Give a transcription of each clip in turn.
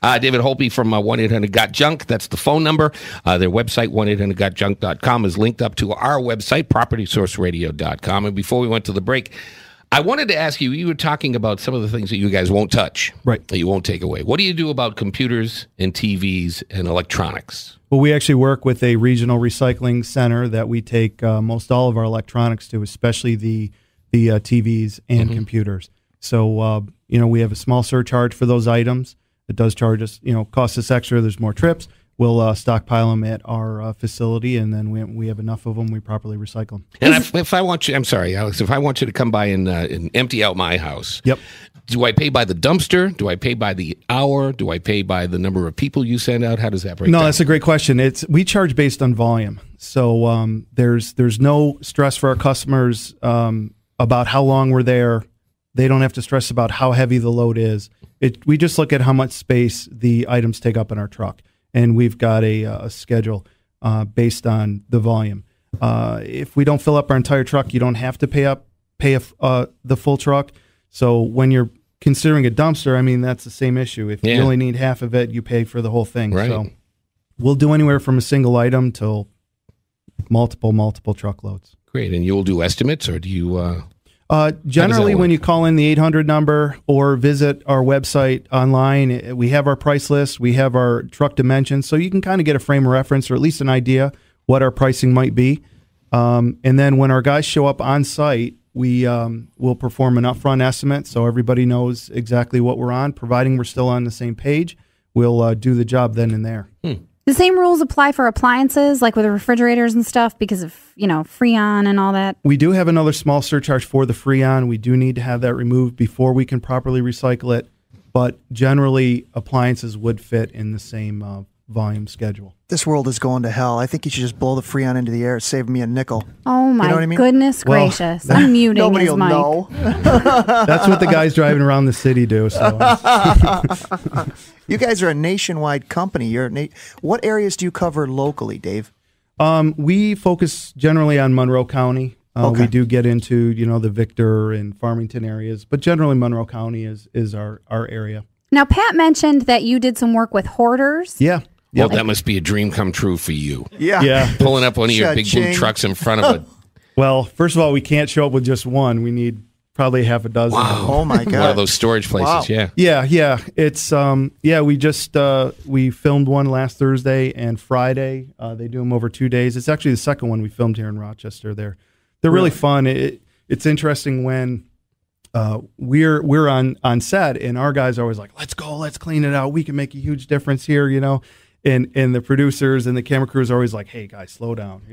David Holpe from 1-800-GOT-JUNK. That's the phone number. Their website, 1-800-GOT-JUNK.com, is linked up to our website, PropertySourceRadio.com. And before we went to the break, I wanted to ask you, you were talking about some of the things that you guys won't touch, right? That you won't take away. What do you do about computers and TVs and electronics? Well, we actually work with a regional recycling center that we take most all of our electronics to, especially the TVs and computers. So, we have a small surcharge for those items. It does charge us, cost us extra. There's more trips. We'll stockpile them at our facility, and then we have enough of them, we properly recycle them. And if I want you, I'm sorry, Alex, if I want you to come by and empty out my house, yep. Do I pay by the dumpster? Do I pay by the hour? Do I pay by the number of people you send out? How does that break down? No, that's a great question. We charge based on volume. So there's no stress for our customers about how long we're there. They don't have to stress about how heavy the load is. We just look at how much space the items take up in our truck. And we've got a schedule based on the volume. If we don't fill up our entire truck, you don't have to pay the full truck. So when you're considering a dumpster, I mean, that's the same issue. If you only need half of it, you pay for the whole thing. Right. So we'll do anywhere from a single item till multiple truckloads. Great. And you'll do estimates, or do you... Generally, when you call in the 800 number or visit our website online, we have our price list, we have our truck dimensions, so you can kind of get a frame of reference or at least an idea what our pricing might be. And then when our guys show up on site, we will perform an upfront estimate so everybody knows exactly what we're on. Providing we're still on the same page, we'll do the job then and there. The same rules apply for appliances, like with the refrigerators and stuff, because of, Freon and all that? We do have another small surcharge for the Freon. We do need to have that removed before we can properly recycle it. But generally, appliances would fit in the same volume schedule. This world is going to hell. I think you should just blow the Freon into the air. Save me a nickel. Oh, my I mean? Goodness gracious. I'm muting Nobody his will mic. know. That's what the guys driving around the city do. So. You guys are a nationwide company. What areas do you cover locally, Dave? We focus generally on Monroe County. Okay. We do get into, the Victor and Farmington areas, but generally Monroe County is our area. Now, Pat mentioned that you did some work with hoarders. Yeah. Well, that must be a dream come true for you. Yeah. Pulling up one of your big blue Cha-ching. trucks in front of it. Well, first of all, we can't show up with just one. We need probably half a dozen. Wow. Oh, my God. One of those storage places, Wow. Yeah. It's, we just, we filmed one last Thursday and Friday. They do them over 2 days. It's actually the second one we filmed here in Rochester. They're really fun. It's interesting when we're on set and our guys are always like, let's go, let's clean it out. We can make a huge difference here, And the producers and the camera crews are always like, hey, guys, slow down.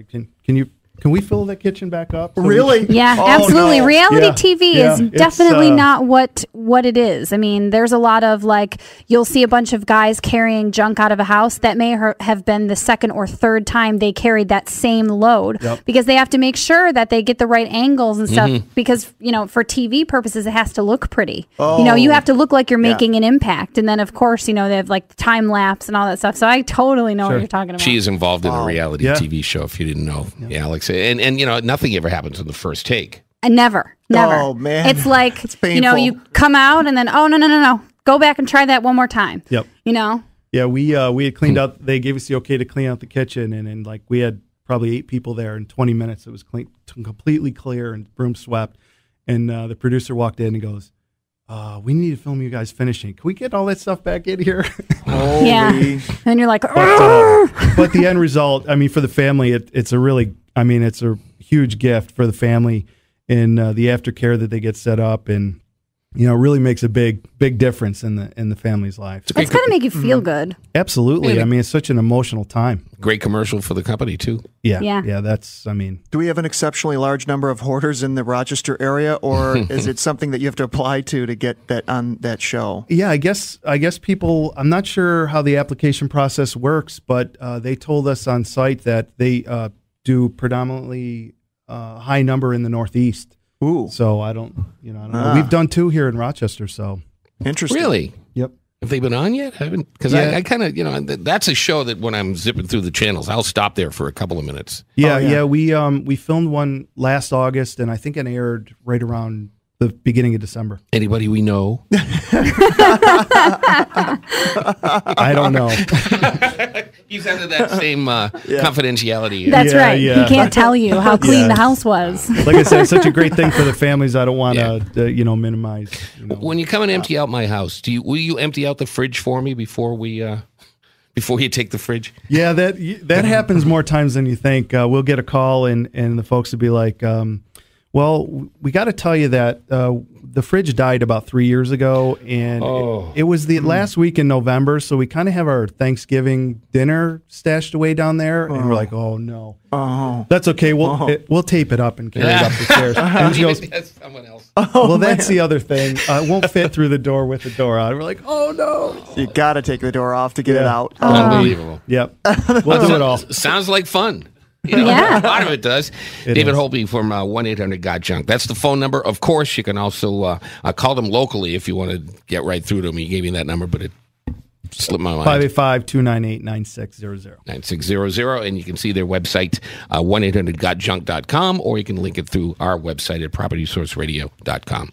Can we fill that kitchen back up? Really? Yeah, Oh, absolutely. no. Reality Yeah. TV Yeah. is It's, definitely not what it is. I mean, there's a lot of you'll see a bunch of guys carrying junk out of a house that may have been the second or third time they carried that same load because they have to make sure that they get the right angles and stuff because, for TV purposes, it has to look pretty. Oh. You have to look like you're making an impact. And then, of course, they have time lapse and all that stuff. So I totally know what you're talking about. She is involved in a reality Yeah. TV show, if you didn't know, Alex. And nothing ever happens in the first take. Never. Oh, man. It's like, It's painful. you come out and then, oh, no. Go back and try that one more time. Yep. Yeah, we had cleaned out. They gave us the okay to clean out the kitchen, and we had probably 8 people there. In 20 minutes, it was clean, completely clear and broom swept. And the producer walked in and goes, "We need to film you guys finishing. Can we get all that stuff back in here?" Holy. Yeah. And you're like, But the end result, for the family, it's a huge gift for the family in the aftercare that they get set up, and really makes a big difference in the family's life. it's going to make you feel good. Absolutely. It's such an emotional time. Great commercial for the company, too. Yeah. That's. Do we have an exceptionally large number of hoarders in the Rochester area, or is it something that you have to apply to get that on that show? Yeah, I guess people. I'm not sure how the application process works, but they told us on site that they do predominantly high number in the Northeast. Ooh. So I don't know. We've done 2 here in Rochester. So Interesting. Really? yep. Have they been on yet? Because Yeah. I kind of, that's a show that when I'm zipping through the channels, I'll stop there for a couple of minutes. Yeah, Oh, yeah. We filmed one last August, and I think it aired right around the beginning of December. Anybody we know? I don't know. He's under that same confidentiality. That's right. yeah. He can't tell you how clean Yeah. the house was. Like I said, it's such a great thing for the families. I don't want to, minimize. When you come and empty out my house, will you empty out the fridge for me before you take the fridge? Yeah, that happens more times than you think. We'll get a call and the folks will be like, well, we got to tell you that the fridge died about 3 years ago, and it was the last week in November, so we kind of have our Thanksgiving dinner stashed away down there, and we're like, oh, no. That's okay. We'll tape it up and carry it up the stairs. And she goes, That's someone else. well, that's the other thing. It won't fit through the door with the door out. We're like, oh, no. You got to take the door off to get it out. Unbelievable. Yep. We'll do it all. Sounds like fun. Yeah. A lot of it does. It David is. Holtby from 1-800-GOT-JUNK. That's the phone number. Of course, you can also call them locally if you want to get right through to them. He gave me that number, but it slipped my mind. 585-298-9600. 9600, and you can see their website, 1-800-GOT-JUNK.com, or you can link it through our website at propertysourceradio.com.